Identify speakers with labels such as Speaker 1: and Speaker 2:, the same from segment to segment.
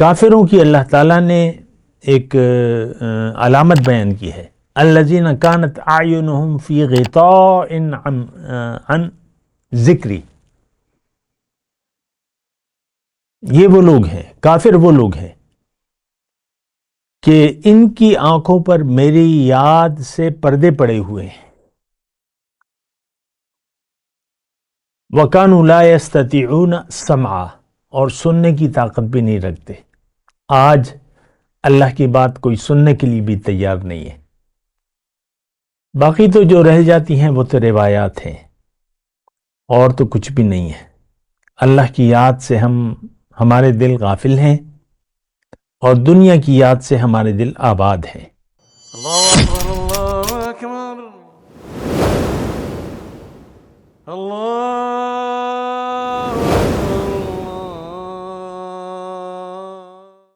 Speaker 1: کافروں کی اللہ تعالیٰ نے ایک علامت بیان کی ہے، الذین کانت اعینہم فی غطاء عن ذکری. یہ وہ لوگ ہیں، کافر وہ لوگ ہیں کہ ان کی آنکھوں پر میری یاد سے پردے پڑے ہوئے ہیں. وَكَانُوا لَا يَسْتَطِيعُونَ سَمْعًا، اور سننے کی طاقت بھی نہیں رکھتے. آج اللہ کی بات کوئی سننے کے لیے بھی تیار نہیں ہے. باقی تو جو رہ جاتی ہیں وہ تو روایات ہیں، اور تو کچھ بھی نہیں ہے. اللہ کی یاد سے ہمارے دل غافل ہیں، اور دنیا کی یاد سے ہمارے دل آباد ہیں.
Speaker 2: اللہ اکبر اللہ اکبر اللہ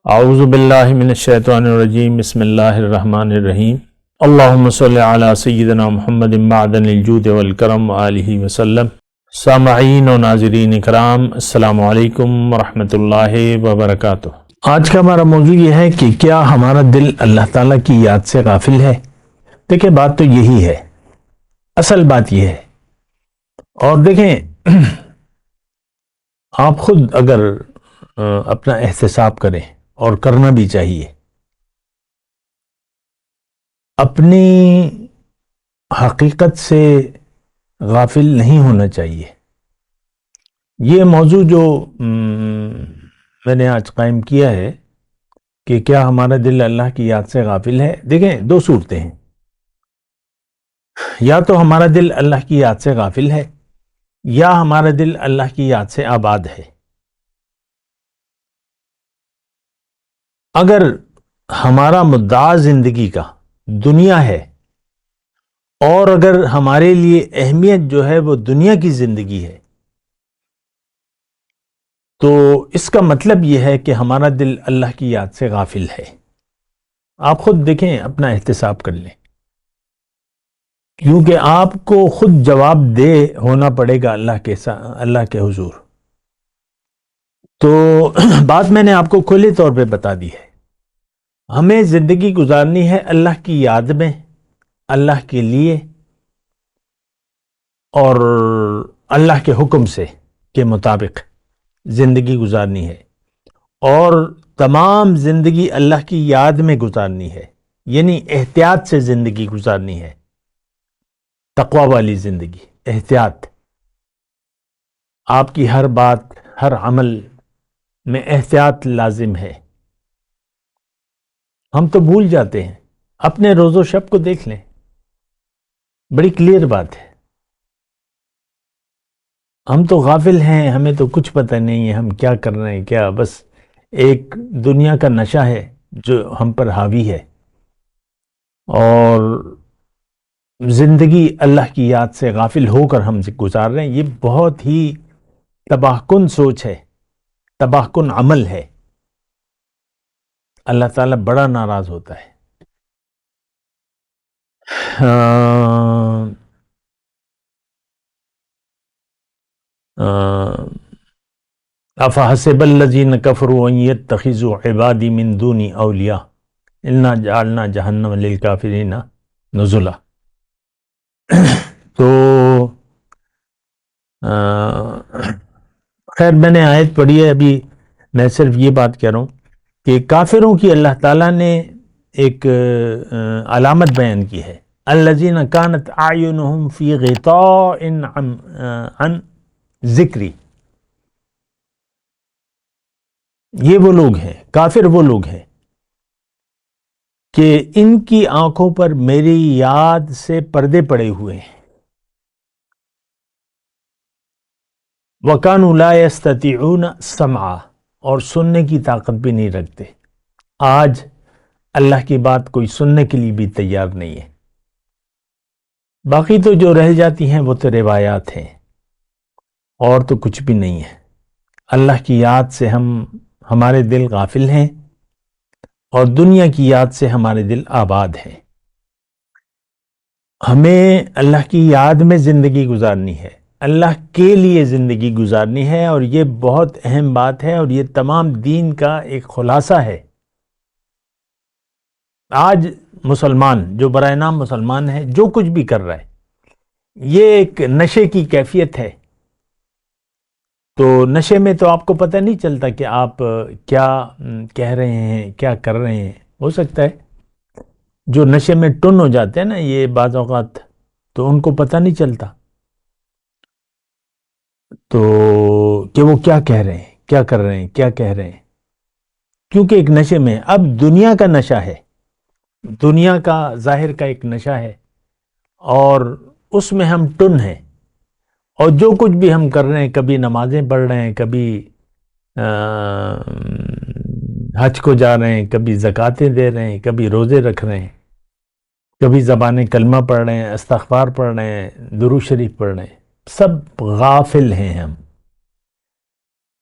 Speaker 1: اعوذ باللہ من الشیطان الرجیم، بسم اللہ الرحمن الرحیم. اللہم صلی علی سیدنا محمد معدن الجود والکرم وآلہ وسلم. سامعین و ناظرین اکرام، السلام علیکم ورحمۃ اللہ وبرکاتہ. آج کا ہمارا موضوع یہ ہے کہ کیا ہمارا دل اللہ تعالیٰ کی یاد سے غافل ہے؟ دیکھیں، بات تو یہی ہے، اصل بات یہ ہے. اور دیکھیں، آپ خود اگر اپنا احتساب کریں، اور کرنا بھی چاہیے، اپنی حقیقت سے غافل نہیں ہونا چاہیے. یہ موضوع جو میں نے آج قائم کیا ہے کہ کیا ہمارا دل اللہ کی یاد سے غافل ہے، دیکھیں دو صورتیں ہیں. یا تو ہمارا دل اللہ کی یاد سے غافل ہے، یا ہمارا دل اللہ کی یاد سے آباد ہے. اگر ہمارا مدعا زندگی کا دنیا ہے، اور اگر ہمارے لیے اہمیت جو ہے وہ دنیا کی زندگی ہے، تو اس کا مطلب یہ ہے کہ ہمارا دل اللہ کی یاد سے غافل ہے. آپ خود دیکھیں، اپنا احتساب کر لیں، کیونکہ آپ کو خود جواب دہ ہونا پڑے گا اللہ کے حضور. تو بات میں نے آپ کو کھلے طور پہ بتا دی ہے. ہمیں زندگی گزارنی ہے اللہ کی یاد میں، اللہ کے لیے، اور اللہ کے حکم کے مطابق زندگی گزارنی ہے. اور تمام زندگی اللہ کی یاد میں گزارنی ہے، یعنی احتیاط سے زندگی گزارنی ہے، تقوی والی زندگی. احتیاط، آپ کی ہر بات، ہر عمل میں احتیاط لازم ہے. ہم تو بھول جاتے ہیں. اپنے روز و شب کو دیکھ لیں، بڑی کلیئر بات ہے. ہم تو غافل ہیں، ہمیں تو کچھ پتہ نہیں ہے ہم کیا کر رہے ہیں. کیا بس ایک دنیا کا نشہ ہے جو ہم پر حاوی ہے، اور زندگی اللہ کی یاد سے غافل ہو کر ہم گزار رہے ہیں. یہ بہت ہی تباہ کن سوچ ہے، تباہ کن عمل ہے. اللہ تعالیٰ بڑا ناراض ہوتا ہے. افحسب الذین کفروا ان یتخذوا عبادی من دونی اولیاء انا جعلنا جہنم للکافرین نزلا. تو خیر، میں نے آیت پڑھی ہے، ابھی میں صرف یہ بات کہہ رہا ہوں کہ کافروں کی اللہ تعالیٰ نے ایک علامت بیان کی ہے، الذین کانت اعینہم فی غطاء عن ذکری. یہ وہ لوگ ہیں، کافر وہ لوگ ہیں کہ ان کی آنکھوں پر میری یاد سے پردے پڑے ہوئے ہیں. وَكَانُوا لَا يَسْتَطِيعُونَ سَمْعًا، اور سننے کی طاقت بھی نہیں رکھتے. آج اللہ کی بات کوئی سننے کے لیے بھی تیار نہیں ہے. باقی تو جو رہ جاتی ہیں وہ تو روایات ہیں، اور تو کچھ بھی نہیں ہے. اللہ کی یاد سے ہمارے دل غافل ہیں، اور دنیا کی یاد سے ہمارے دل آباد ہیں. ہمیں اللہ کی یاد میں زندگی گزارنی ہے، اللہ کے لیے زندگی گزارنی ہے، اور یہ بہت اہم بات ہے، اور یہ تمام دین کا ایک خلاصہ ہے۔ آج مسلمان جو برائے نام مسلمان ہے، جو کچھ بھی کر رہا ہے، یہ ایک نشے کی کیفیت ہے۔ تو نشے میں تو آپ کو پتہ نہیں چلتا کہ آپ کیا کہہ رہے ہیں، کیا کر رہے ہیں۔ ہو سکتا ہے جو نشے میں ٹن ہو جاتے ہیں نا، یہ بعض اوقات تو ان کو پتہ نہیں چلتا تو کہ وہ کیا کہہ رہے ہیں، کیا کر رہے ہیں، کیا کہہ رہے ہیں، کیونکہ ایک نشے میں اب دنیا کا نشہ ہے، دنیا کا ظاہر کا ایک نشہ ہے، اور اس میں ہم ٹن ہیں، اور جو کچھ بھی ہم کر رہے ہیں، کبھی نمازیں پڑھ رہے ہیں، کبھی حج کو جا رہے ہیں، کبھی زکاتیں دے رہے ہیں، کبھی روزے رکھ رہے ہیں، کبھی زبان کلمہ پڑھ رہے ہیں، استغفار پڑھ رہے ہیں، درود شریف پڑھ رہے ہیں، سب غافل ہیں ہم۔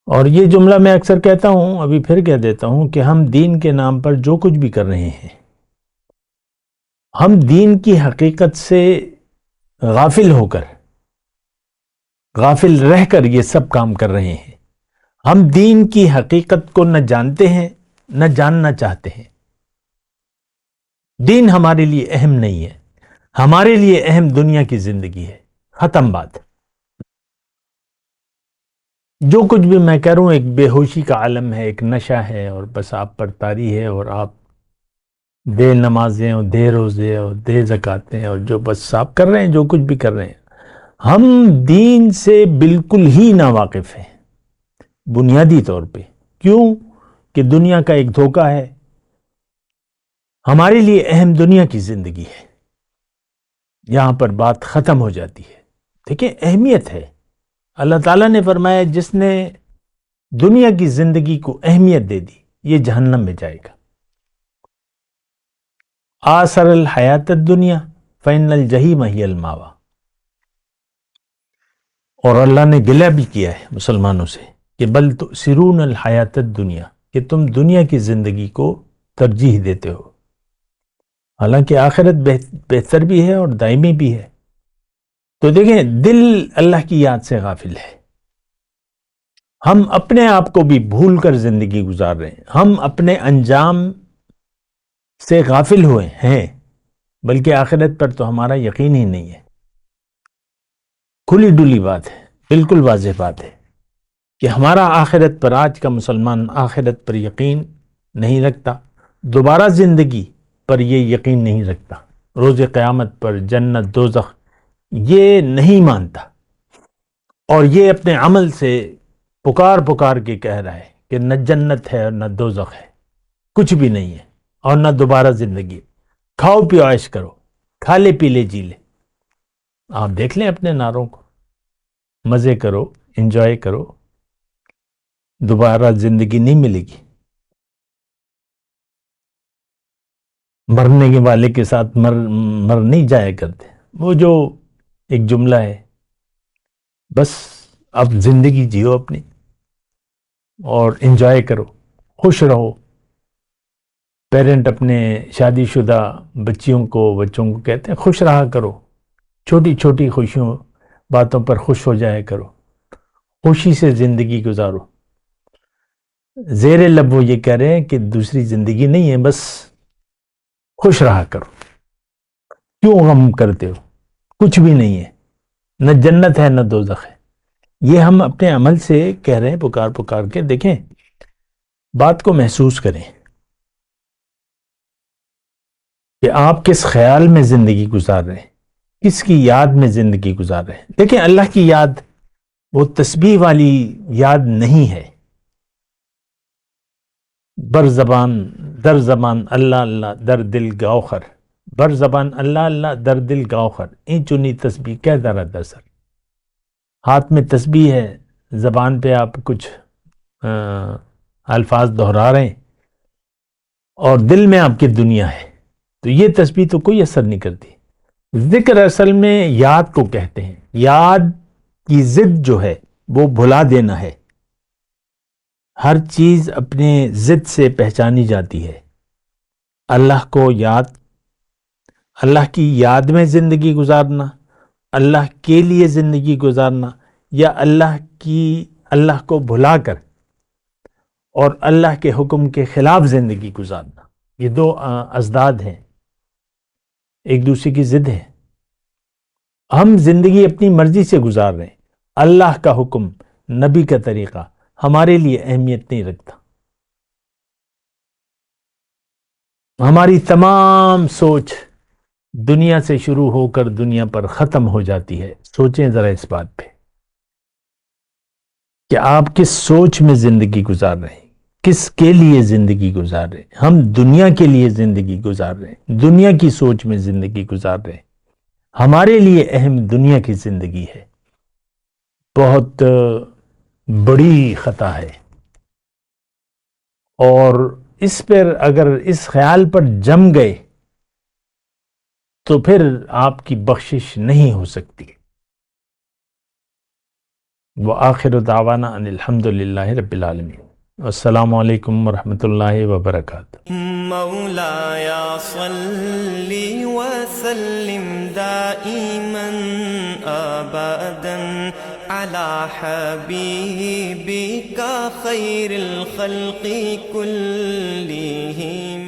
Speaker 1: اور یہ جملہ میں اکثر کہتا ہوں، ابھی پھر کہہ دیتا ہوں، کہ ہم دین کے نام پر جو کچھ بھی کر رہے ہیں، ہم دین کی حقیقت سے غافل ہو کر، غافل رہ کر یہ سب کام کر رہے ہیں۔ ہم دین کی حقیقت کو نہ جانتے ہیں، نہ جاننا چاہتے ہیں۔ دین ہمارے لیے اہم نہیں ہے، ہمارے لیے اہم دنیا کی زندگی ہے، ختم بات۔ جو کچھ بھی میں کہہ رہا ہوں ایک بے ہوشی کا عالم ہے، ایک نشہ ہے، اور بس آپ پر طاری ہے، اور آپ دے نمازیں اور دے روزے اور دے زکاتیں، اور جو بس آپ کر رہے ہیں، جو کچھ بھی کر رہے ہیں۔ ہم دین سے بالکل ہی ناواقف ہیں، بنیادی طور پہ۔ کیوں؟ کہ دنیا کا ایک دھوکہ ہے، ہمارے لیے اہم دنیا کی زندگی ہے، یہاں پر بات ختم ہو جاتی ہے۔ دیکھیں اہمیت ہے، اللہ تعالیٰ نے فرمایا جس نے دنیا کی زندگی کو اہمیت دے دی، یہ جہنم میں جائے گا۔ آثر الحیات الدنیا فإن الجحیم ہی الماویٰ۔ اور اللہ نے گلہ بھی کیا ہے مسلمانوں سے کہ بل تؤثرون الحیات الدنیا، کہ تم دنیا کی زندگی کو ترجیح دیتے ہو، حالانکہ آخرت بہتر بھی ہے اور دائمی بھی ہے۔ تو دیکھیں دل اللہ کی یاد سے غافل ہے، ہم اپنے آپ کو بھی بھول کر زندگی گزار رہے ہیں، ہم اپنے انجام سے غافل ہوئے ہیں، بلکہ آخرت پر تو ہمارا یقین ہی نہیں ہے۔ کھلی ڈلی بات ہے، بالکل واضح بات ہے کہ ہمارا آخرت پر، آج کا مسلمان آخرت پر یقین نہیں رکھتا، دوبارہ زندگی پر یہ یقین نہیں رکھتا، روز قیامت پر، جنت دوزخ یہ نہیں مانتا، اور یہ اپنے عمل سے پکار پکار کے کہہ رہا ہے کہ نہ جنت ہے اور نہ دوزخ ہے، کچھ بھی نہیں ہے، اور نہ دوبارہ زندگی۔ کھاؤ پیو عیش کرو، کھا لے پی لے جی لے۔ آپ دیکھ لیں اپنے نعروں کو، مزے کرو، انجوائے کرو، دوبارہ زندگی نہیں ملے گی۔ مرنے کے والے کے ساتھ مر نہیں جایا کرتے، وہ جو ایک جملہ ہے، بس اب زندگی جیو اپنی اور انجوائے کرو، خوش رہو۔ پیرنٹ اپنے شادی شدہ بچوں کو کہتے ہیں خوش رہا کرو، چھوٹی چھوٹی خوشیوں باتوں پر خوش ہو جایا کرو، خوشی سے زندگی گزارو۔ زیر لب وہ یہ کہہ رہے ہیں کہ دوسری زندگی نہیں ہے، بس خوش رہا کرو، کیوں غم کرتے ہو؟ کچھ بھی نہیں ہے، نہ جنت ہے نہ دوزخ ہے۔ یہ ہم اپنے عمل سے کہہ رہے ہیں، پکار پکار کے۔ دیکھیں بات کو محسوس کریں کہ آپ کس خیال میں زندگی گزار رہے ہیں، کس کی یاد میں زندگی گزار رہے ہیں۔ دیکھیں اللہ کی یاد وہ تسبیح والی یاد نہیں ہے، بر زبان در زبان اللہ اللہ در دل گاؤخر، بر زبان اللہ اللہ در دل گاؤخر، این چنی تسبیح کہہ درا در سر۔ ہاتھ میں تسبیح ہے، زبان پہ آپ کچھ الفاظ دہرا رہے ہیں، اور دل میں آپ کی دنیا ہے، تو یہ تسبیح تو کوئی اثر نہیں کرتی۔ ذکر اصل میں یاد کو کہتے ہیں، یاد کی ضد جو ہے وہ بھلا دینا ہے۔ ہر چیز اپنے ضد سے پہچانی جاتی ہے۔ اللہ کو یاد، اللہ کی یاد میں زندگی گزارنا، اللہ کے لیے زندگی گزارنا یا اللہ کو بھلا کر اور اللہ کے حکم کے خلاف زندگی گزارنا، یہ دو ازداد ہیں، ایک دوسرے کی ضد ہے۔ ہم زندگی اپنی مرضی سے گزار رہے ہیں، اللہ کا حکم، نبی کا طریقہ ہمارے لیے اہمیت نہیں رکھتا۔ ہماری تمام سوچ دنیا سے شروع ہو کر دنیا پر ختم ہو جاتی ہے۔ سوچیں ذرا اس بات پہ کہ آپ کس سوچ میں زندگی گزار رہے ہیں، کس کے لیے زندگی گزار رہے ہیں۔ ہم دنیا کے لیے زندگی گزار رہے ہیں، دنیا کی سوچ میں زندگی گزار رہے ہیں۔ ہمارے لیے اہم دنیا کی زندگی ہے، بہت بڑی خطا ہے، اور اس پر اگر اس خیال پر جم گئے تو پھر آپ کی بخشش نہیں ہو سکتی۔ وآخر دعوانا ان الحمدللہ رب العالمین۔ السلام علیکم ورحمۃ اللہ وبرکاتہ۔
Speaker 3: مولاي صل وسلم دائما ابدا على حبيبك خير الخلق كلهم